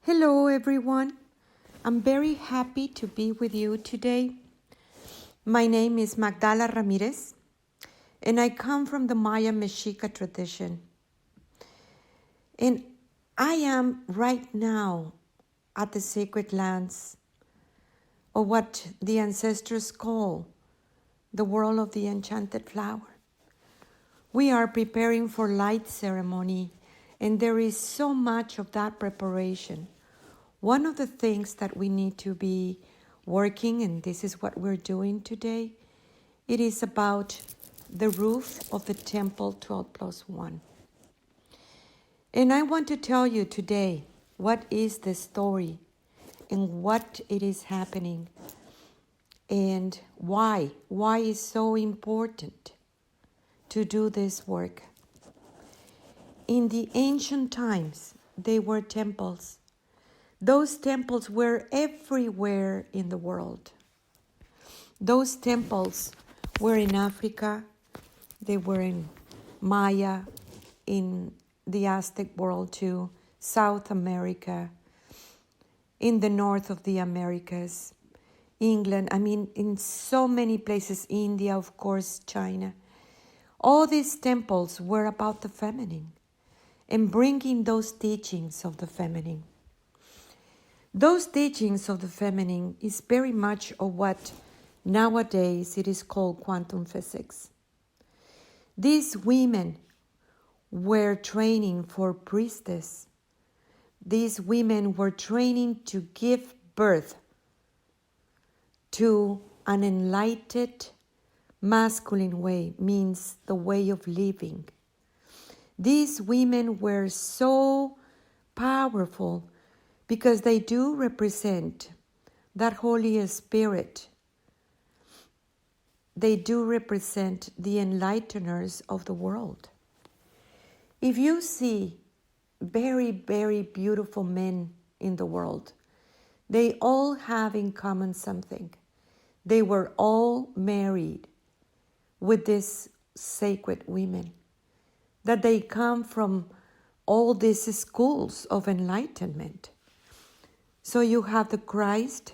Hello, everyone. I'm very happy to be with you today. My name is Magdala Ramirez, and I come from the Maya Mexica tradition. And I am right now at the sacred lands, or what the ancestors call the world of the enchanted flower. We are preparing for light ceremony, and there is so much of that preparation. One of the things that we need to be working, and this is what we're doing today, it is about the roof of the temple 12+1. And I want to tell you today what is the story and what it is happening and why is so important to do this work. In the ancient times, they were temples. Those temples were everywhere in the world. Those temples were in Africa, they were in Maya, in the Aztec world too, South America, in the north of the Americas, England, in so many places, India, of course, China. All these temples were about the feminine and bringing those teachings of the feminine. Those teachings of the feminine is very much of what nowadays it is called quantum physics. These women were training for priestess. These women were training to give birth to an enlightened masculine way, means the way of living. These women were so powerful because they do represent that Holy Spirit. They do represent the enlighteners of the world. If you see very, very beautiful men in the world, they all have in common something. They were all married with these sacred women, that they come from all these schools of enlightenment. So you have the Christ,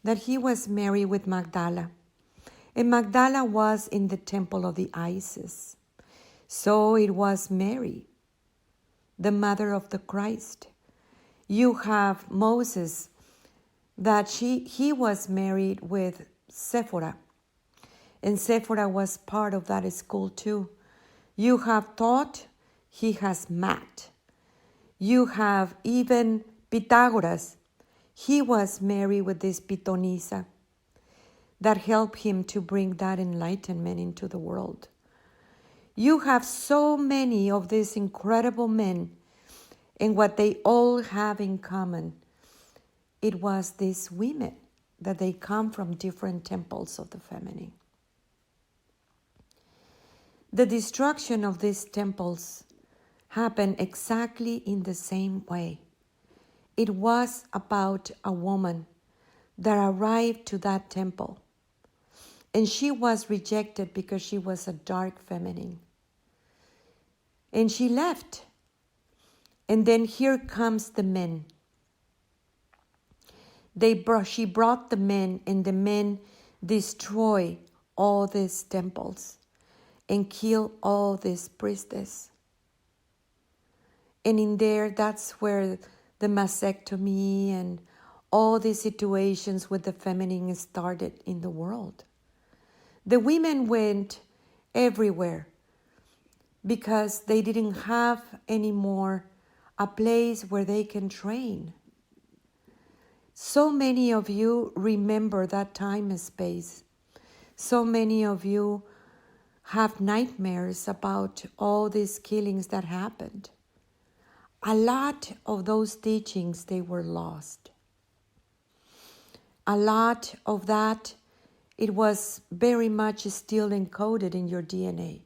that he was married with Magdala. And Magdala was in the temple of the Isis. So it was Mary, the mother of the Christ. You have Moses, that he was married with Sephora. And Sephora was part of that school too. You have Thoth, he has Matt. You have even Pythagoras. He was married with this Pitonisa that helped him to bring that enlightenment into the world. You have so many of these incredible men, and what they all have in common, it was these women, that they come from different temples of the feminine. The destruction of these temples happened exactly in the same way. It was about a woman that arrived to that temple, and she was rejected because she was a dark feminine. And she left. And then here comes the men. She brought the men, and the men destroy all these temples and kill all these priestesses. And in there, that's where the mastectomy and all these situations with the feminine started in the world. The women went everywhere because they didn't have anymore a place where they can train. So many of you remember that time and space. So many of you have nightmares about all these killings that happened. A lot of those teachings, they were lost. A lot of that, it was very much still encoded in your DNA.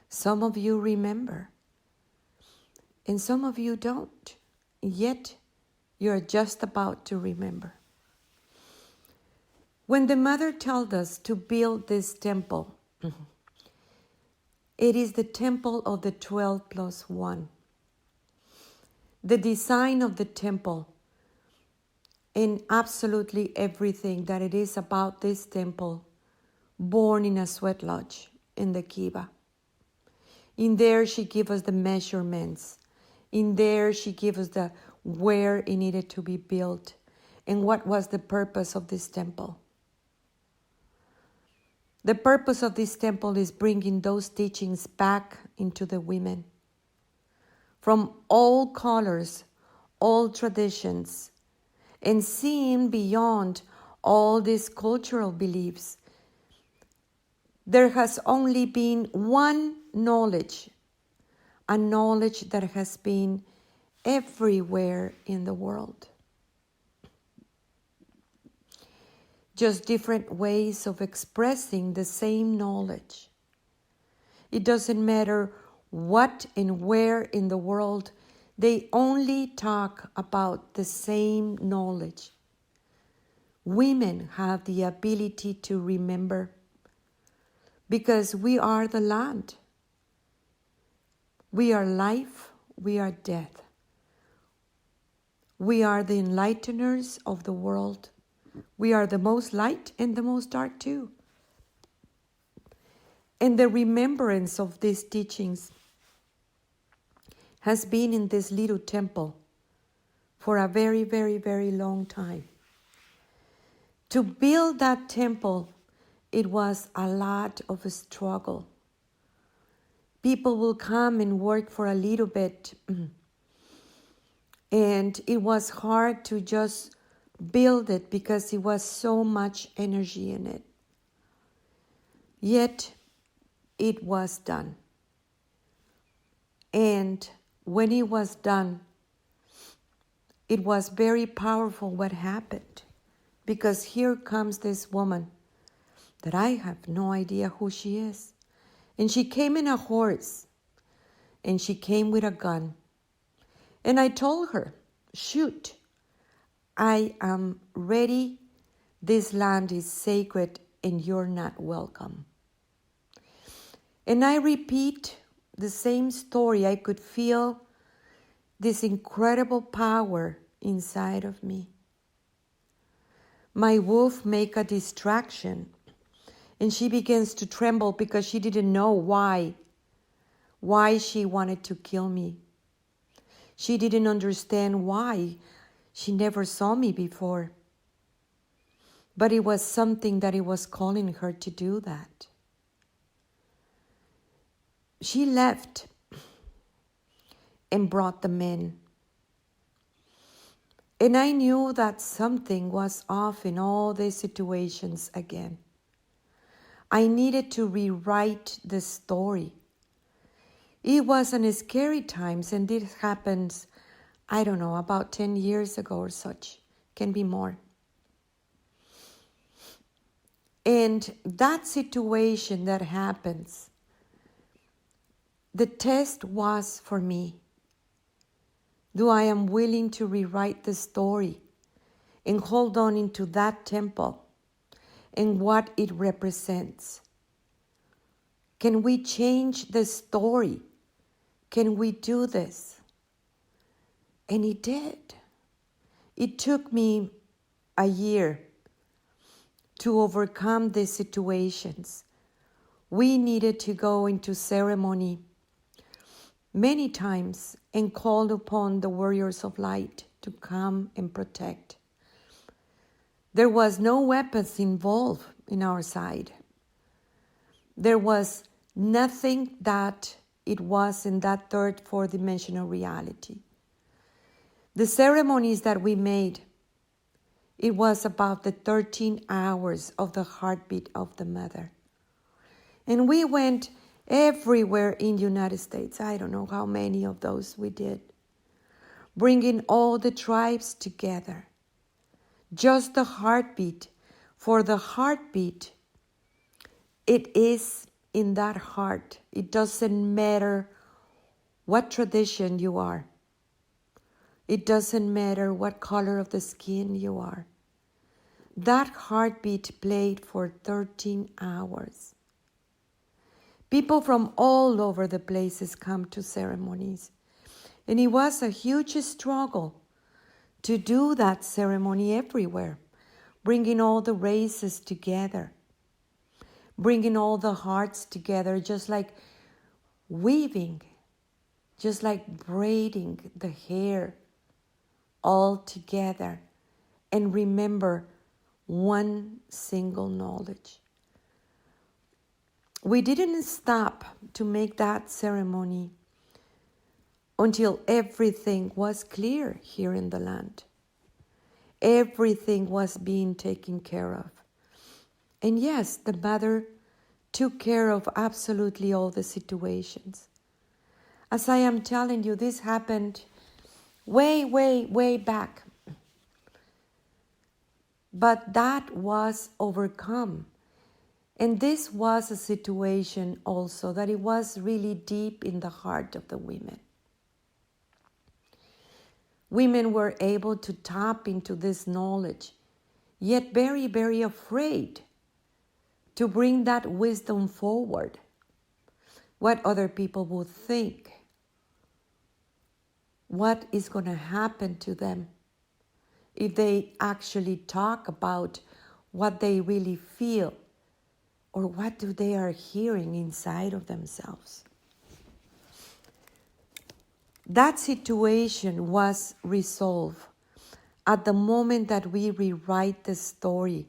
Some of you remember, and some of you don't. Yet, you're just about to remember. When the mother told us to build this temple, it is the temple of the 12+1. the design of the temple, and absolutely everything that it is about this temple, born in a sweat lodge in the Kiva. In there, she gave us the measurements. In there, she gave us the where it needed to be built and what was the purpose of this temple. The purpose of this temple is bringing those teachings back into the women. From all colors, all traditions, and seeing beyond all these cultural beliefs. There has only been one knowledge, a knowledge that has been everywhere in the world. Just different ways of expressing the same knowledge. It doesn't matter what and where in the world, they only talk about the same knowledge. Women have the ability to remember because we are the land. We are life, we are death. We are the enlighteners of the world. We are the most light and the most dark too. And the remembrance of these teachings has been in this little temple for a very, very, very long time. To build that temple, it was a lot of a struggle. People will come and work for a little bit, and it was hard to just build it because it was so much energy in it. Yet, it was done. And when it was done, it was very powerful what happened. Because here comes this woman that I have no idea who she is. And she came in a horse. And she came with a gun. And I told her, shoot, I am ready. This land is sacred and you're not welcome. And I repeat the same story. I could feel this incredible power inside of me. My wolf make a distraction, and she begins to tremble because she didn't know why she wanted to kill me. She didn't understand why. She never saw me before. But it was something that it was calling her to do that. She left and brought the men. And I knew that something was off in all these situations again. I needed to rewrite the story. It was in scary times, and this happens, I don't know, about 10 years ago or such. Can be more. And that situation that happens, the test was for me. Do I am willing to rewrite the story and hold on into that temple and what it represents? Can we change the story? Can we do this? And it did. It took me a year to overcome these situations. We needed to go into ceremony many times and called upon the warriors of light to come and protect. There was no weapons involved in our side. There was nothing that it was in that third, fourth-dimensional reality. The ceremonies that we made, it was about the 13 hours of the heartbeat of the mother. And we went everywhere in the United States. I don't know how many of those we did. Bringing all the tribes together. Just the heartbeat. For the heartbeat, it is in that heart. It doesn't matter what tradition you are. It doesn't matter what color of the skin you are. That heartbeat played for 13 hours. People from all over the places come to ceremonies. And it was a huge struggle to do that ceremony everywhere, bringing all the races together, bringing all the hearts together, just like weaving, just like braiding the hair all together, and remember one single knowledge. We didn't stop to make that ceremony until everything was clear here in the land. Everything was being taken care of. And yes, the mother took care of absolutely all the situations. As I am telling you, this happened way, way, way back. But that was overcome. And this was a situation also that it was really deep in the heart of the women. Women were able to tap into this knowledge, yet very, very afraid to bring that wisdom forward. What other people would think. What is going to happen to them if they actually talk about what they really feel or what they are hearing inside of themselves. That situation was resolved at the moment that we rewrite the story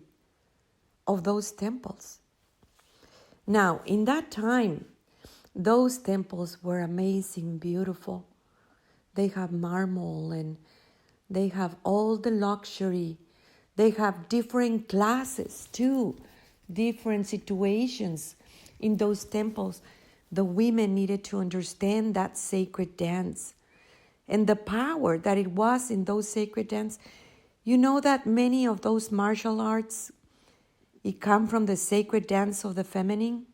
of those temples. Now, in that time, those temples were amazing, beautiful. They have marble and they have all the luxury. They have different classes too, different situations in those temples. The women needed to understand that sacred dance and the power that it was in those sacred dance. You know that many of those martial arts, it come from the sacred dance of the feminine?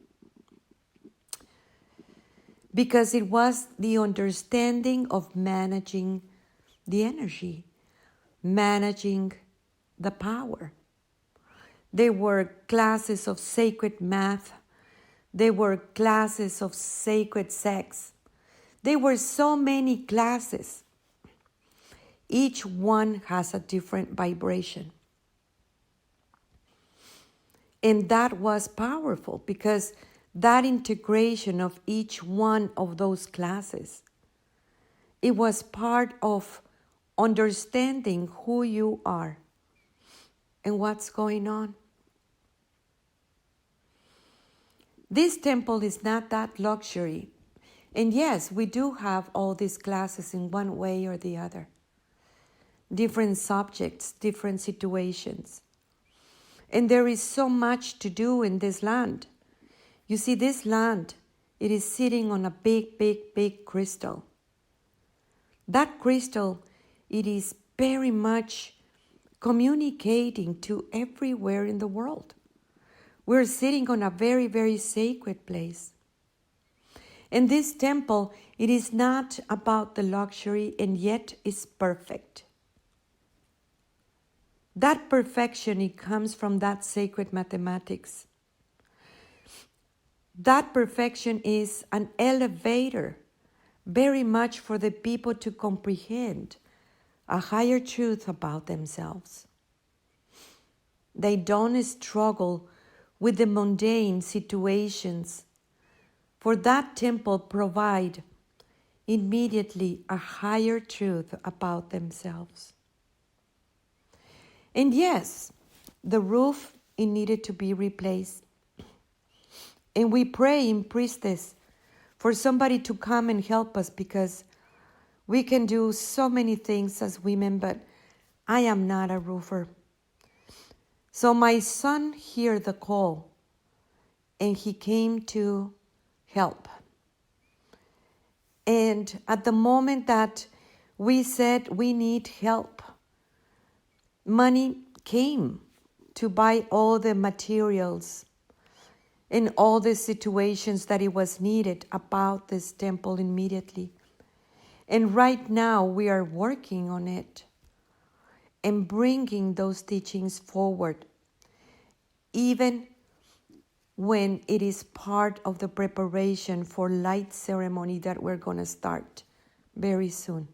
Because it was the understanding of managing the energy, managing the power. There were classes of sacred math. There were classes of sacred sex. There were so many classes. Each one has a different vibration. And that was powerful because that integration of each one of those classes, it was part of understanding who you are and what's going on. This temple is not that luxury. And yes, we do have all these classes in one way or the other. Different subjects, different situations. And there is so much to do in this land. You see, this land, it is sitting on a big, big, big crystal. That crystal, it is very much communicating to everywhere in the world. We're sitting on a very, very sacred place. And this temple, it is not about the luxury, and yet is perfect. That perfection, it comes from that sacred mathematics. That perfection is an elevator, very much for the people to comprehend a higher truth about themselves. They don't struggle with the mundane situations, for that temple provide immediately a higher truth about themselves. And yes, the roof, it needed to be replaced. And we pray in priestess for somebody to come and help us, because we can do so many things as women, but I am not a roofer. So my son heard the call and he came to help. And at the moment that we said we need help, money came to buy all the materials in all the situations that it was needed about this temple immediately. And right now we are working on it and bringing those teachings forward, even when it is part of the preparation for light ceremony that we're going to start very soon.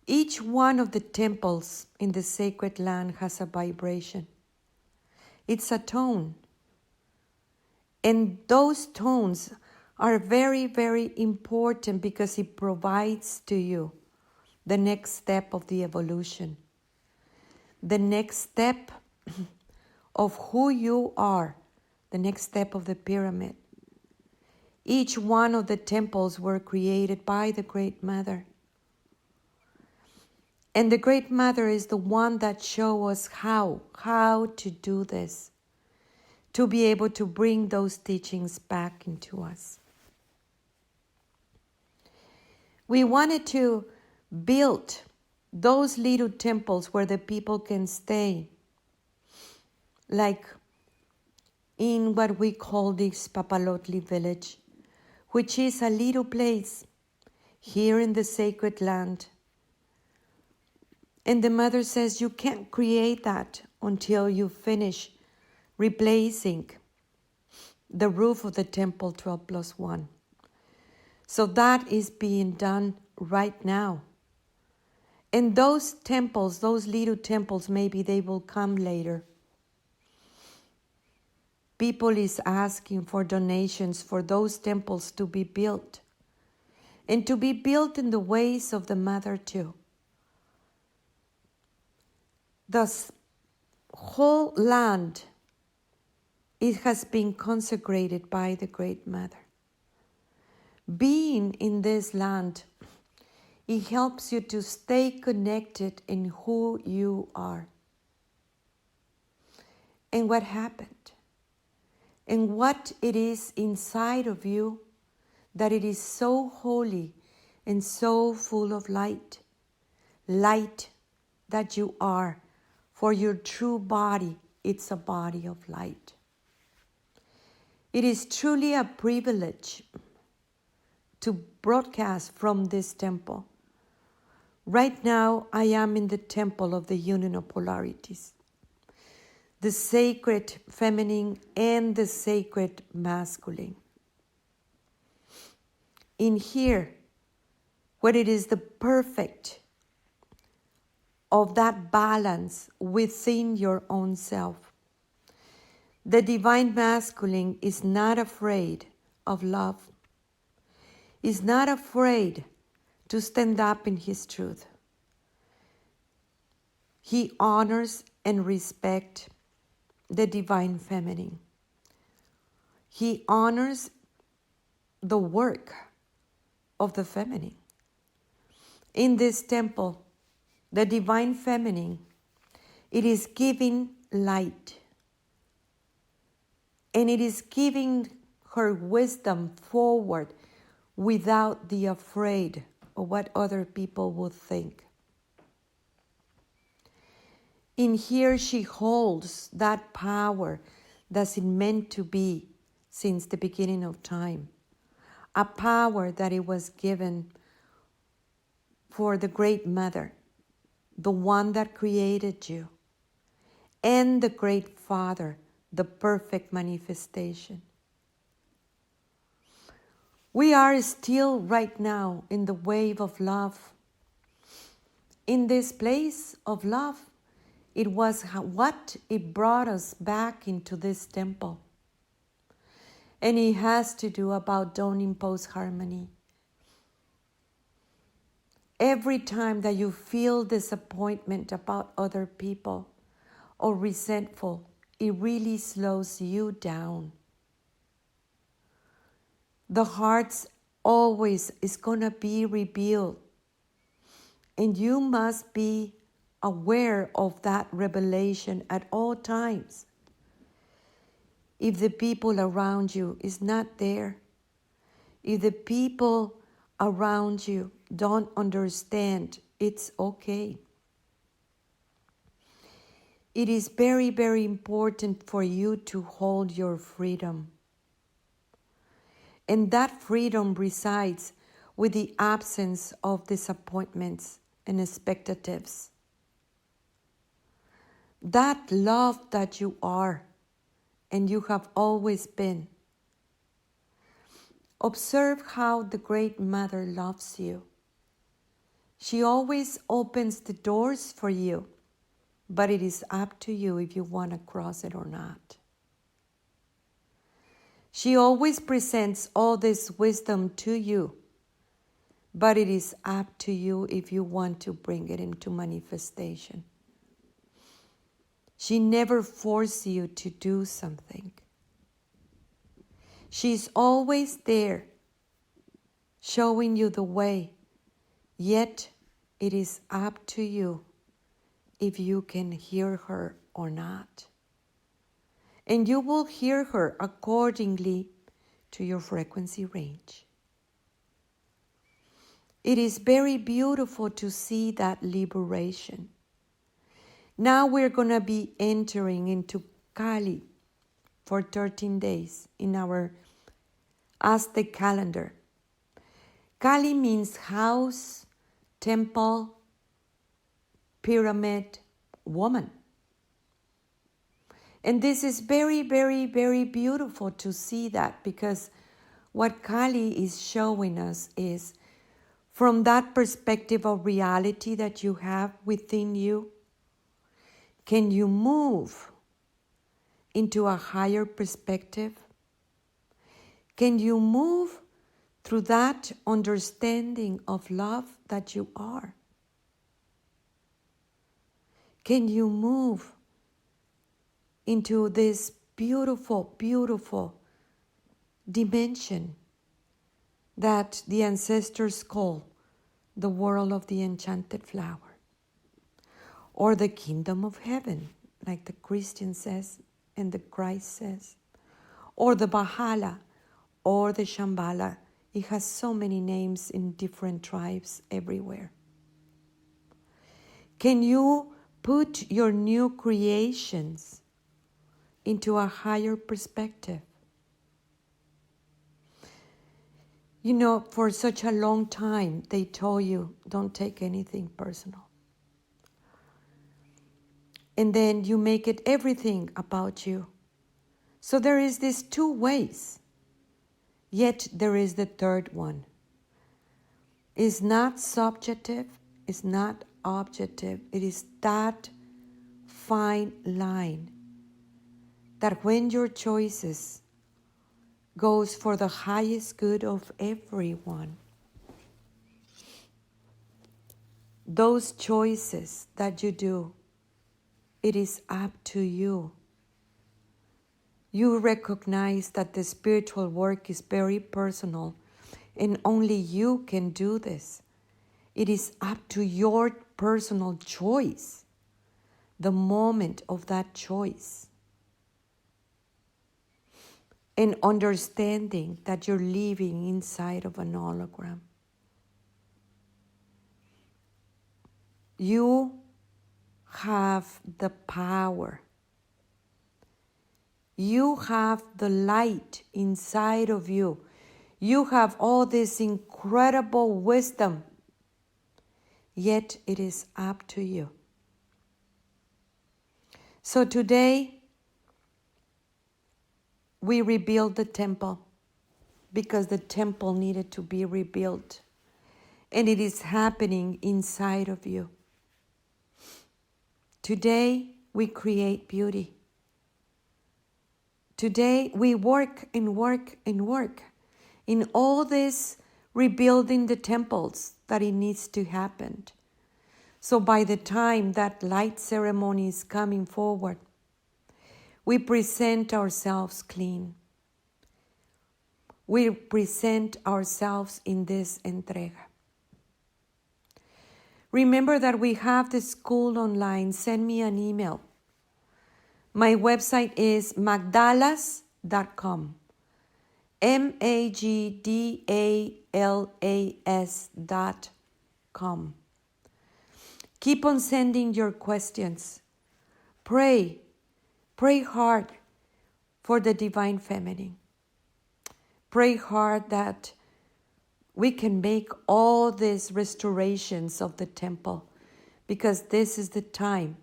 Each one of the temples in the sacred land has a vibration. It's a tone. And those tones are very, very important because it provides to you the next step of the evolution, the next step of who you are, the next step of the pyramid. Each one of the temples were created by the Great Mother. And the Great Mother is the one that shows us how to do this, to be able to bring those teachings back into us. We wanted to build those little temples where the people can stay, like in what we call this Papalotli village, which is a little place here in the sacred land. And the mother says you can't create that until you finish replacing the roof of the temple 12+1. So that is being done right now. And those temples, those little temples, maybe they will come later. People is asking for donations for those temples to be built. And to be built in the ways of the mother too. The whole land, it has been consecrated by the Great Mother. Being in this land, it helps you to stay connected in who you are. And what happened. And what it is inside of you that it is so holy and so full of light. Light that you are. For your true body, it's a body of light. It is truly a privilege to broadcast from this temple. Right now, I am in the temple of the union of polarities, the sacred feminine and the sacred masculine. In here, where it is the perfect of that balance within your own self. The divine masculine is not afraid of love, is not afraid to stand up in his truth. He honors and respects the divine feminine. He honors the work of the feminine. In this temple, the divine feminine, it is giving light. And it is giving her wisdom forward without the afraid of what other people would think. In here she holds that power that's meant to be since the beginning of time. A power that it was given for the Great Mother, the one that created you, and the Great Father, the perfect manifestation. We are still right now in the wave of love. In this place of love, it was what it brought us back into this temple. And it has to do about don't impose harmony. Every time that you feel disappointment about other people or resentful, it really slows you down. The heart always is going to be revealed. And you must be aware of that revelation at all times. If the people around you is not there, if the people around you don't understand, it's okay. It is very, very important for you to hold your freedom. And that freedom resides with the absence of disappointments and expectatives. That love that you are and you have always been, Observe how the Great Mother loves you. She always opens the doors for you, but it is up to you if you want to cross it or not. She always presents all this wisdom to you, but it is up to you if you want to bring it into manifestation. She never forces you to do something. She's always there, showing you the way, yet it is up to you if you can hear her or not. And you will hear her accordingly to your frequency range. It is very beautiful to see that liberation. Now we're going to be entering into Kali for 13 days in our Aztec calendar. Kali means house, temple, pyramid, woman. And this is very, very, very beautiful to see that, because what Kali is showing us is from that perspective of reality that you have within you, can you move into a higher perspective? Can you move through that understanding of love that you are? Can you move into this beautiful, beautiful dimension that the ancestors call the world of the enchanted flower, or the kingdom of heaven, like the Christian says and the Christ says, or the Valhalla, or the Shambhala. It has so many names in different tribes everywhere. Can you put your new creations into a higher perspective? You know, for such a long time, they told you, don't take anything personal. And then you make it everything about you. So there is these two ways. Yet there is the third one. It's not subjective, it's not objective. It is that fine line that when your choices goes for the highest good of everyone, those choices that you do, it is up to you. You recognize that the spiritual work is very personal and only you can do this. It is up to your personal choice, the moment of that choice. And understanding that you're living inside of an hologram. You have the power. You have the light inside of you. You have all this incredible wisdom. Yet it is up to you. So today, we rebuild the temple because the temple needed to be rebuilt. And it is happening inside of you. Today, we create beauty. Today, we work and work and work in all this rebuilding the temples that it needs to happen. So by the time that light ceremony is coming forward, we present ourselves clean. We present ourselves in this entrega. Remember that we have the school online. Send me an email. My website is magdalas.com. magdalas.com. Keep on sending your questions. Pray hard for the Divine Feminine. Pray hard that we can make all these restorations of the temple, because this is the time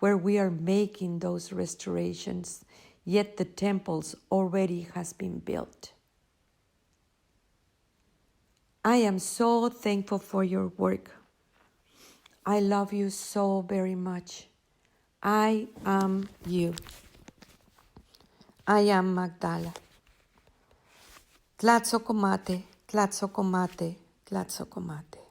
where we are making those restorations, yet the temples already has been built. I am so thankful for your work. I love you so very much. I am you. I am Magdala. Tlatzocomate, tlatzocomate, tlatzocomate.